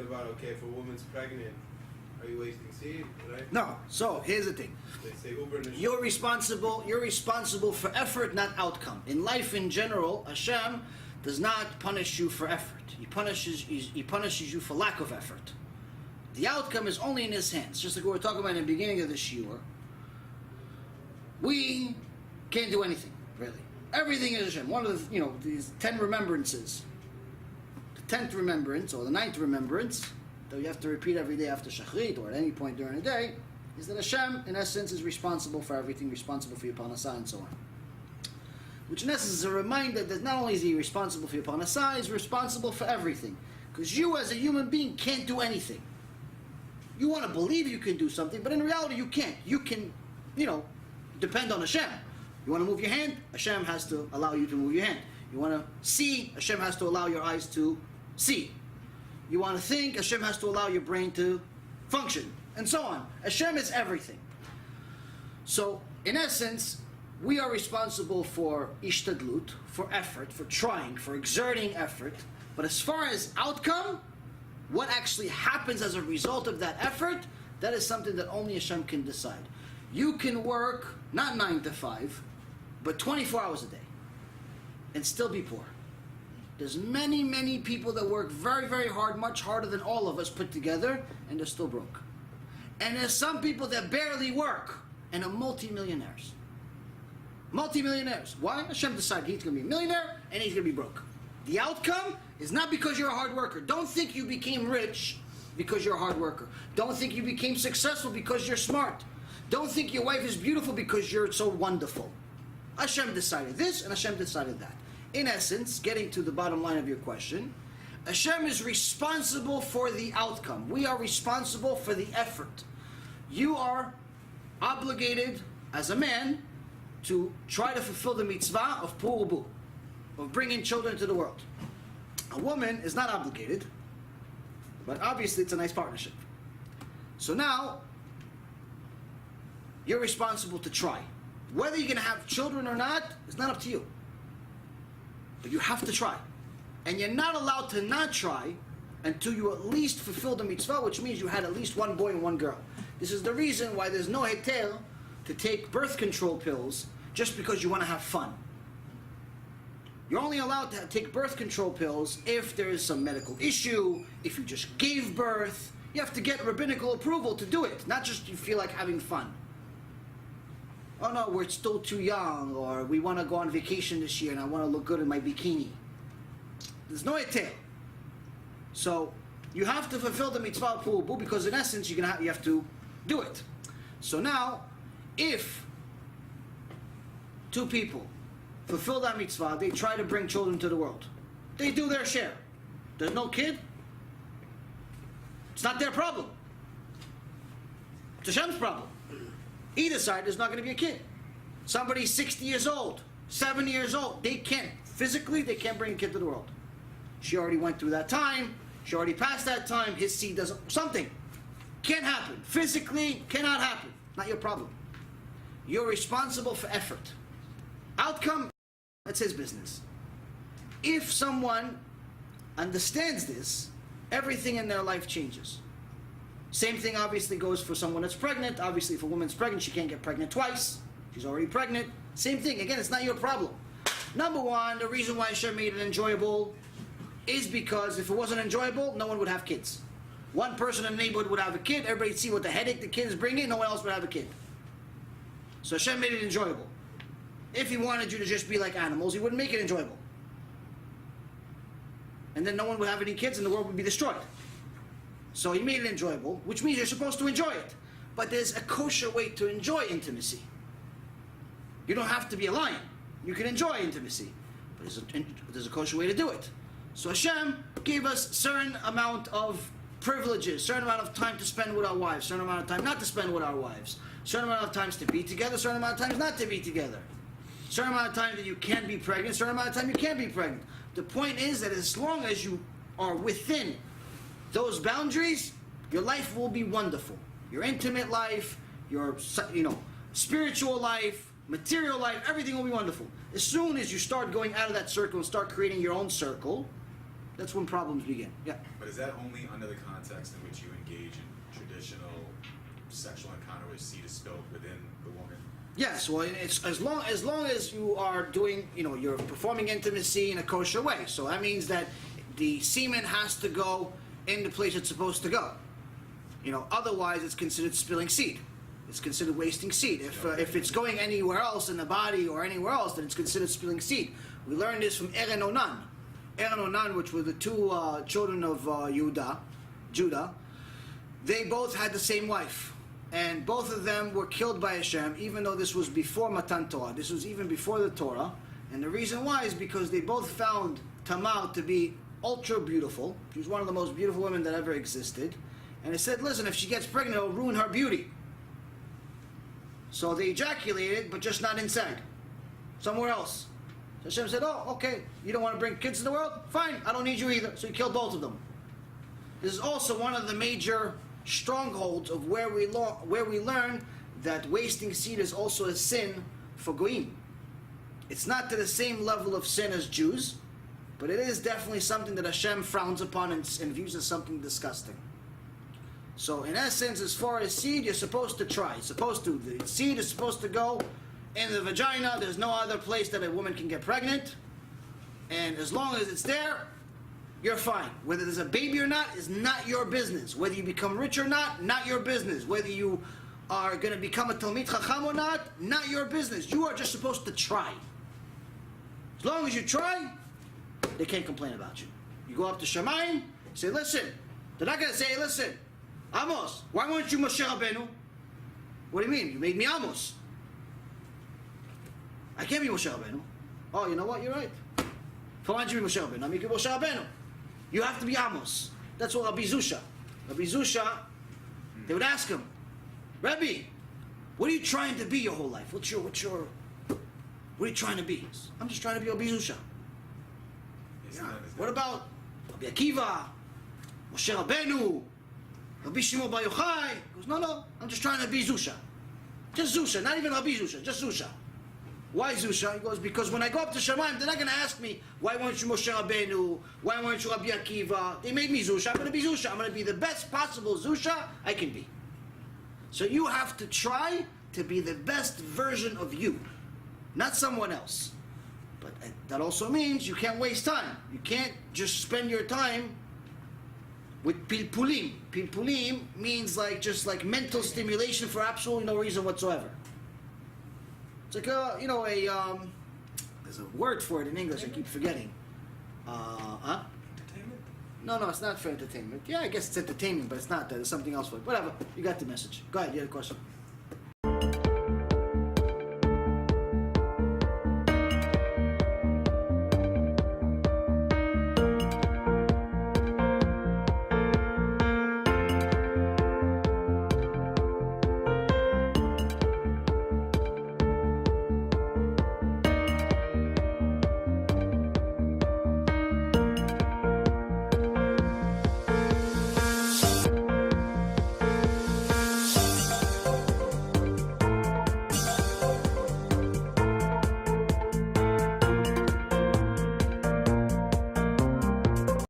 about, okay, if a woman's pregnant, are you wasting seed? Right? No. So here's the thing. They say Uber and You're responsible for effort, not outcome. In life in general, Hashem does not punish you for effort. He punishes you for lack of effort. The outcome is only in His hands. Just like we were talking about in the beginning of the shiur. We can't do anything, really. Everything is Hashem. One of the, these 10 remembrances. The 10th remembrance, or the 9th remembrance, that you have to repeat every day after Shachrit, or at any point during the day, is that Hashem, in essence, is responsible for everything, responsible for your parnassah and so on. Which in essence is a reminder that not only is He responsible for your parnassah, He's responsible for everything. Because you as a human being can't do anything. You want to believe you can do something, but in reality you can't. You can, depend on Hashem. You want to move your hand, Hashem has to allow you to move your hand. You want to see, Hashem has to allow your eyes to see. You want to think, Hashem has to allow your brain to function, and so on. Hashem is everything. So, in essence, we are responsible for ishtadlut, for effort, for trying, for exerting effort. But as far as outcome, what actually happens as a result of that effort, that is something that only Hashem can decide. You can work, not 9 to 5, but 24 hours a day, and still be poor. There's many, many people that work very, very hard, much harder than all of us put together, and they're still broke. And there's some people that barely work, and are multi-millionaires. Multi-millionaires. Why? Hashem decided he's going to be a millionaire, and he's going to be broke. The outcome is not because you're a hard worker. Don't think you became rich because you're a hard worker. Don't think you became successful because you're smart. Don't think your wife is beautiful because you're so wonderful. Hashem decided this, and Hashem decided that. In essence, getting to the bottom line of your question, Hashem is responsible for the outcome. We are responsible for the effort. You are obligated, as a man, to try to fulfill the mitzvah of pu'ubu, of bringing children to the world. A woman is not obligated, but obviously it's a nice partnership. So now, you're responsible to try. Whether you're going to have children or not, it's not up to you. But you have to try. And you're not allowed to not try until you at least fulfill the mitzvah, which means you had at least one boy and one girl. This is the reason why there's no heter to take birth control pills just because you want to have fun. You're only allowed to take birth control pills if there is some medical issue, if you just gave birth. You have to get rabbinical approval to do it, not just you feel like having fun. Oh no, we're still too young, or we want to go on vacation this year and I want to look good in my bikini. There's no heter. So you have to fulfill the mitzvah of pu'ubu because in essence you have to do it. So now, if two people fulfill that mitzvah, they try to bring children to the world. They do their share. There's no kid. It's not their problem. It's Hashem's problem. Either side, there's not going to be a kid. Somebody's 60 years old, 70 years old. They can't bring a kid to the world. She already went through that time. She already passed that time. His seed doesn't, something. Can't happen. Physically, cannot happen. Not your problem. You're responsible for effort. Outcome, that's his business. If someone understands this, everything in their life changes. Same thing obviously goes for someone that's pregnant. Obviously, if a woman's pregnant, she can't get pregnant twice. She's already pregnant. Same thing. Again, it's not your problem. Number one, the reason why Hashem made it enjoyable is because if it wasn't enjoyable, no one would have kids. One person in the neighborhood would have a kid. Everybody'd see what the headache the kid is bringing. No one else would have a kid. So Hashem made it enjoyable. If He wanted you to just be like animals, He wouldn't make it enjoyable. And then no one would have any kids and the world would be destroyed. So He made it enjoyable, which means you're supposed to enjoy it. But there's a kosher way to enjoy intimacy. You don't have to be a lion. You can enjoy intimacy. But there's a kosher way to do it. So Hashem gave us a certain amount of privileges, certain amount of time to spend with our wives, certain amount of time not to spend with our wives, certain amount of times to be together, certain amount of times not to be together, certain amount of time that you can be pregnant, certain amount of time you can't be pregnant. The point is that as long as you are within those boundaries, your life will be wonderful. Your intimate life, your spiritual life, material life, everything will be wonderful. As soon as you start going out of that circle and start creating your own circle, That's when problems begin. Yeah. But is that only under the context in which you engage in traditional sexual encounter where seed is spilled within the woman? Yes, well, it's as long as you are doing, you're performing intimacy in a kosher way. So that means that the semen has to go in the place it's supposed to go. Otherwise it's considered spilling seed. It's considered wasting seed. If it's going anywhere else in the body or anywhere else, then it's considered spilling seed. We learned this from Eren Onan. Eren Onan, which were the two children of Judah, they both had the same wife. And both of them were killed by Hashem, even though this was before Matan Torah. This was even before the Torah. And the reason why is because they both found Tamar to be ultra beautiful. She was one of the most beautiful women that ever existed. And they said, listen, if she gets pregnant, it'll ruin her beauty. So they ejaculated, but just not inside. Somewhere else. So Hashem said, oh, okay, you don't want to bring kids in the world? Fine, I don't need you either. So he killed both of them. This is also one of the major strongholds of where we learn that wasting seed is also a sin for goyim. It's not to the same level of sin as Jews, but it is definitely something that Hashem frowns upon and views as something disgusting. So in essence, as far as seed, you're supposed to try. The seed is supposed to go in the vagina. There's no other place that a woman can get pregnant, and as long as it's there, you're fine. Whether there's a baby or not is not your business. Whether you become rich or not your business. Whether you are going to become a Talmid Chacham or not your business. You are just supposed to try. As long as you try, they can't complain about you. You go up to Shamayim, say, listen. They're not going to say, listen, Amos, why weren't you Moshe Rabbeinu? What do you mean? You made me Amos. I can't be Moshe Rabbeinu. Oh, you know what? You're right. Why don't you be Moshe Rabbeinu? I mean, you're Moshe Rabbeinu. You have to be Amos. That's what Rabbi Zusha. Rabbi Zusha, they would ask him, Rabbi, what are you trying to be your whole life? What are you trying to be? I'm just trying to be Rabbi Zusha. Yeah. What about Rabbi Akiva, Moshe Rabbeinu, Rabbi Shimon Bar Yochai? He goes, no, I'm just trying to be Zusha. Just Zusha, not even Rabbi Zusha, just Zusha. Why Zusha? He goes, because when I go up to Shamayim, they're not going to ask me, why weren't you Moshe Rabbeinu? Why weren't you Rabbi Akiva? They made me Zusha. I'm going to be Zusha. I'm going to be the best possible Zusha I can be. So you have to try to be the best version of you, not someone else. But that also means you can't waste time. You can't just spend your time with pilpulim. Pilpulim means just like mental stimulation for absolutely no reason whatsoever. It's like there's a word for it in English, I keep forgetting. Entertainment? No, it's not for entertainment. Yeah, I guess it's entertainment, but it's not that. There's something else for it. Whatever, you got the message. Go ahead, you had a question.